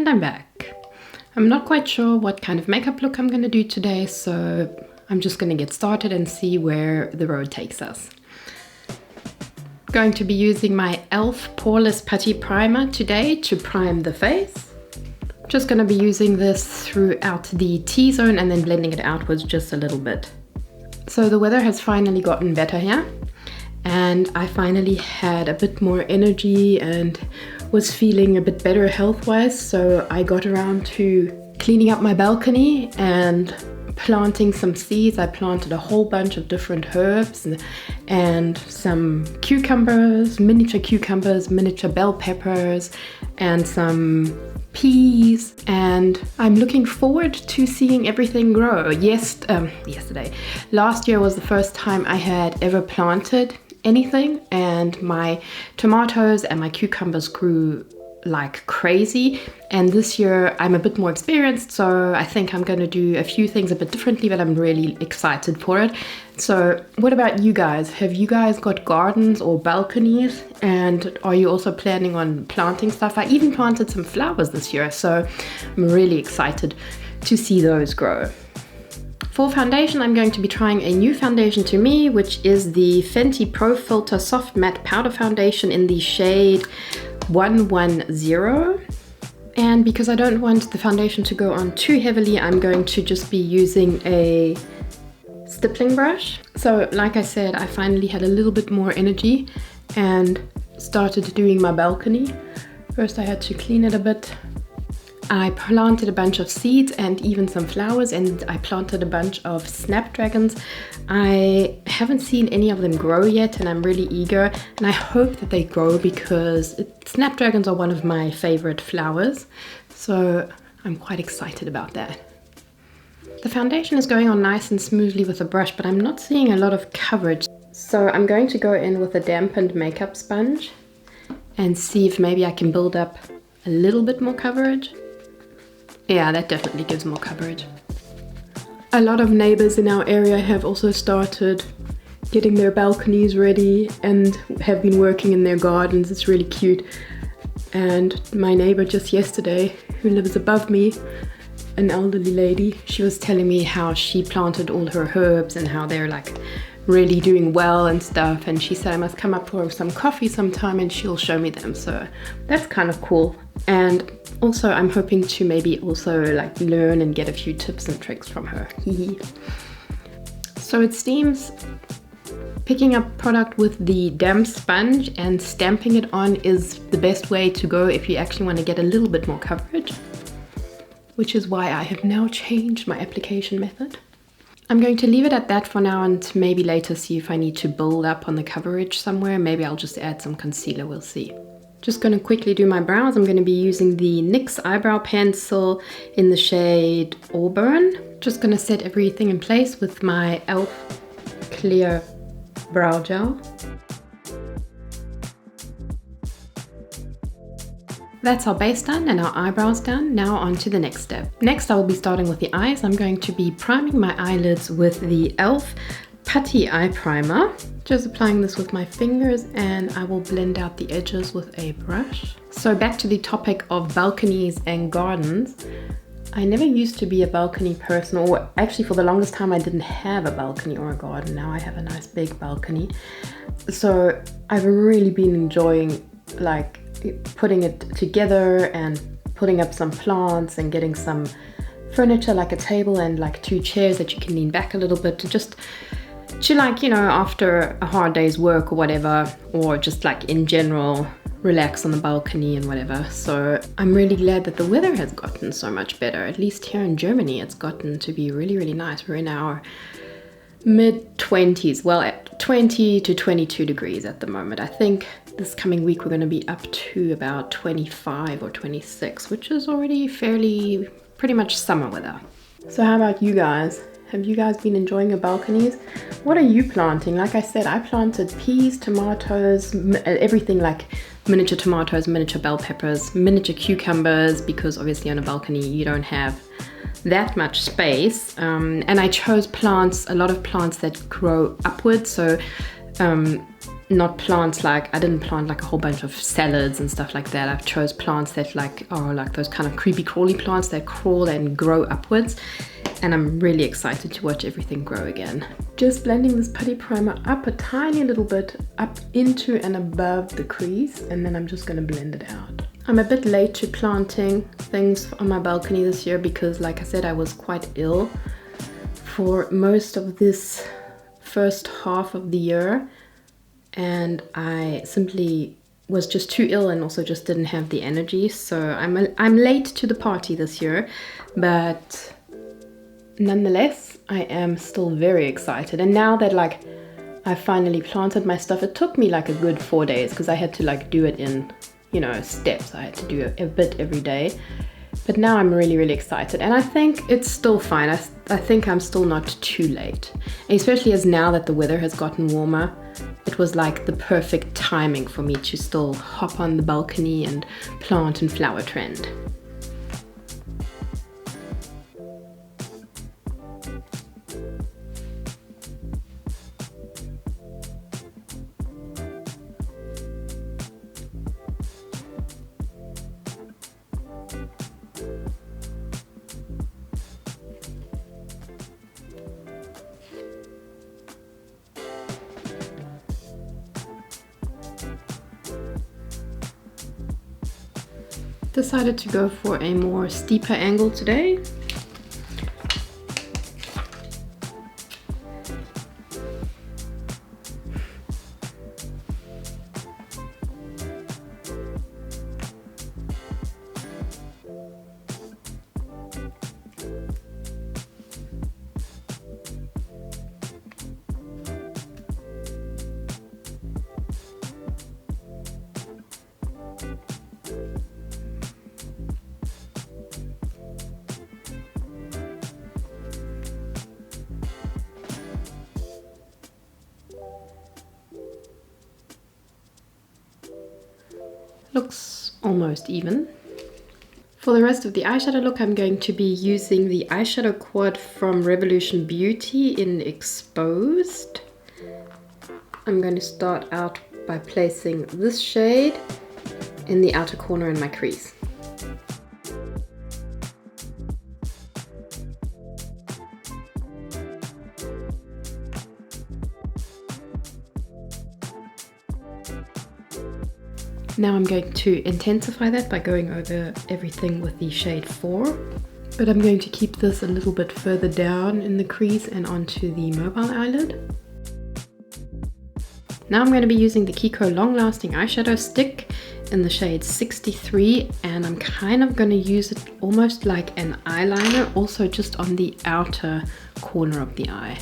I'm back. I'm not quite sure what kind of makeup look I'm going to do today, so I'm just going to get started and see where the road takes us. Going to be using my E.L.F. Poreless Putty Primer today to prime the face. Just going to be using this throughout the T-zone and then blending it outwards just a little bit. So the weather has finally gotten better here, and I finally had a bit more energy and was feeling a bit better health-wise, so I got around to cleaning up my balcony and planting some seeds. I planted a whole bunch of different herbs and some cucumbers, miniature bell peppers, and some peas, and I'm looking forward to seeing everything grow. Last year was the first time I had ever planted anything, and my tomatoes and my cucumbers grew like crazy, and this year I'm a bit more experienced, so I think I'm going to do a few things a bit differently, but I'm really excited for it. So what about you guys? Have you guys got gardens or balconies, and are you also planning on planting stuff? I even planted some flowers this year, so I'm really excited to see those grow. For foundation, I'm going to be trying a new foundation to me, which is the Fenty Pro Filter Soft Matte Powder Foundation in the shade 110. And because I don't want the foundation to go on too heavily, I'm going to just be using a stippling brush. So like I said, I finally had a little bit more energy and started doing my balcony. First I had to clean it a bit. I planted a bunch of seeds and even some flowers, and I planted a bunch of snapdragons. I haven't seen any of them grow yet, and I'm really eager, and I hope that they grow because snapdragons are one of my favorite flowers, so I'm quite excited about that. The foundation is going on nice and smoothly with the brush, but I'm not seeing a lot of coverage, so I'm going to go in with a dampened makeup sponge and see if maybe I can build up a little bit more coverage. Yeah, that definitely gives more coverage. A lot of neighbors in our area have also started getting their balconies ready and have been working in their gardens. It's really cute. And my neighbor just yesterday, who lives above me, an elderly lady, she was telling me how she planted all her herbs and how they're like really doing well and stuff, and she said I must come up for some coffee sometime and she'll show me them, so that's kind of cool. And also I'm hoping to maybe also like learn and get a few tips and tricks from her. So it seems picking up product with the damp sponge and stamping it on is the best way to go if you actually want to get a little bit more coverage, which is why I have now changed my application method. I'm going to leave it at that for now and maybe later see if I need to build up on the coverage somewhere. Maybe I'll just add some concealer, we'll see. Just going to quickly do my brows. I'm going to be using the NYX eyebrow pencil in the shade Auburn. Just going to set everything in place with my E.L.F. clear brow gel. That's our base done and our eyebrows done. Now on to the next step. Next I will be starting with the eyes. I'm going to be priming my eyelids with the E.L.F. Putty Eye Primer. Just applying this with my fingers, and I will blend out the edges with a brush. So back to the topic of balconies and gardens. I never used to be a balcony person, or actually for the longest time I didn't have a balcony or a garden. Now I have a nice big balcony. So I've really been enjoying like putting it together and putting up some plants and getting some furniture like a table and like 2 chairs that you can lean back a little bit to just chill, like, you know, after a hard day's work or whatever, or just like in general relax on the balcony and whatever. So I'm really glad that the weather has gotten so much better. At least here in Germany it's gotten to be really, really nice. We're in our mid-20s, well, at 20 to 22 degrees at the moment. I think this coming week we're going to be up to about 25 or 26, which is already pretty much summer weather. So how about you guys? Have you guys been enjoying your balconies? What are you planting? Like I said, I planted peas, tomatoes, everything like miniature tomatoes, miniature bell peppers, miniature cucumbers, because obviously on a balcony you don't have that much space. And I chose plants, a lot of plants that grow upwards. So not plants like, I didn't plant like a whole bunch of salads and stuff like that. I've chose plants that like are like those kind of creepy crawly plants that crawl and grow upwards. And I'm really excited to watch everything grow again. Just blending this putty primer up a tiny little bit up into and above the crease, and then I'm just gonna blend it out. I'm a bit late to planting things on my balcony this year because, like I said, I was quite ill for most of this first half of the year, and I simply was just too ill and also just didn't have the energy. So I'm late to the party this year, but nonetheless, I am still very excited. And now that like I finally planted my stuff, it took me like a good 4 days because I had to like do it in, you know, steps. I had to do a bit every day. But now I'm really, really excited. And I think it's still fine. I think I'm still not too late. Especially as now that the weather has gotten warmer, it was like the perfect timing for me to still hop on the balcony and plant and flower trend. Decided to go for a more steeper angle today. Looks almost even. For the rest of the eyeshadow look, I'm going to be using the eyeshadow quad from Revolution Beauty in Exposed. I'm going to start out by placing this shade in the outer corner in my crease. Now I'm going to intensify that by going over everything with the shade 4. But I'm going to keep this a little bit further down in the crease and onto the mobile eyelid. Now I'm going to be using the Kiko Long Lasting Eyeshadow Stick in the shade 63, and I'm kind of going to use it almost like an eyeliner, also just on the outer corner of the eye.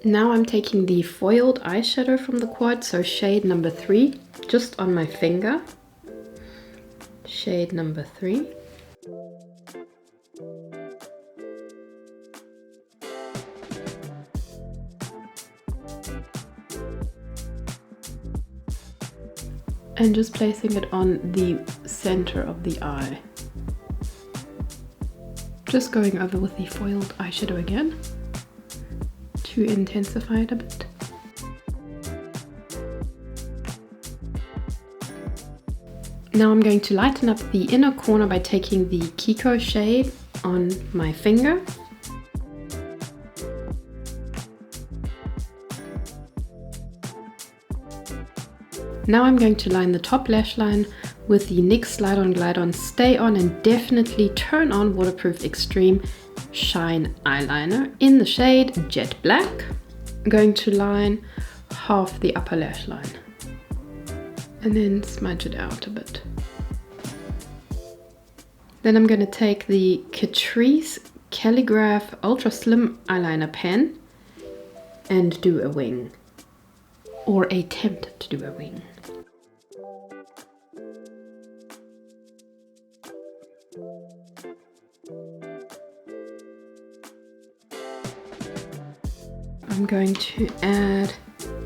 Now I'm taking the foiled eyeshadow from the quad, so shade number 3, just on my finger. Shade number 3. And just placing it on the center of the eye. Just going over with the foiled eyeshadow again to intensify it a bit. Now I'm going to lighten up the inner corner by taking the Kiko shade on my finger. Now I'm going to line the top lash line with the NYX Slide On Glide On Stay On and Definitely Turn On Waterproof Extreme Shine Eyeliner in the shade Jet Black. I'm going to line half the upper lash line and then smudge it out a bit. Then I'm going to take the Catrice Calligraph Ultra Slim Eyeliner Pen and do a wing, or attempt to do a wing. I'm going to add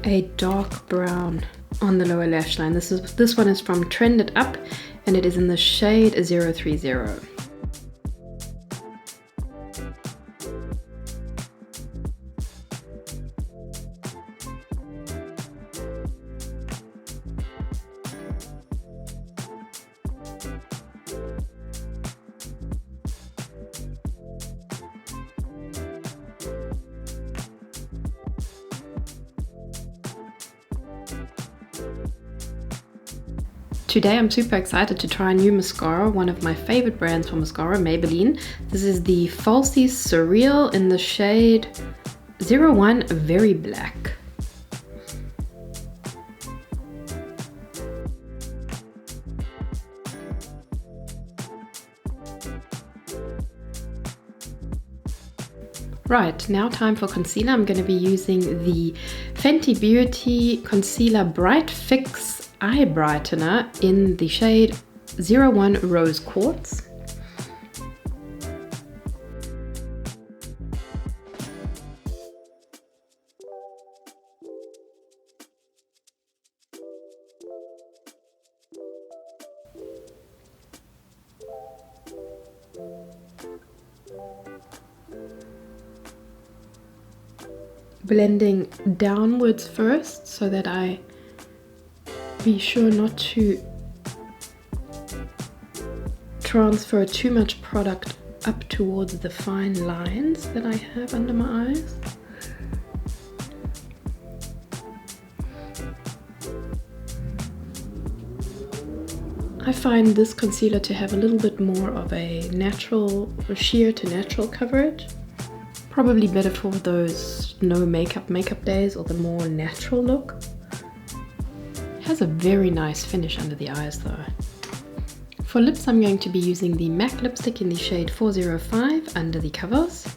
a dark brown on the lower lash line. This one is from Trend It Up, and it is in the shade 030. Today I'm super excited to try a new mascara, one of my favorite brands for mascara, Maybelline. This is the Falsies Surreal in the shade 01 Very Black. Right, now time for concealer. I'm going to be using the Fenty Beauty Concealer Bright Fix Eye Brightener in the shade 01 Rose Quartz. Blending downwards first so that I be sure not to transfer too much product up towards the fine lines that I have under my eyes. I find this concealer to have a little bit more of a natural, sheer to natural coverage. Probably better for those no makeup days or the more natural look. Has a very nice finish under the eyes though. For lips I'm going to be using the MAC lipstick in the shade 405 under the covers.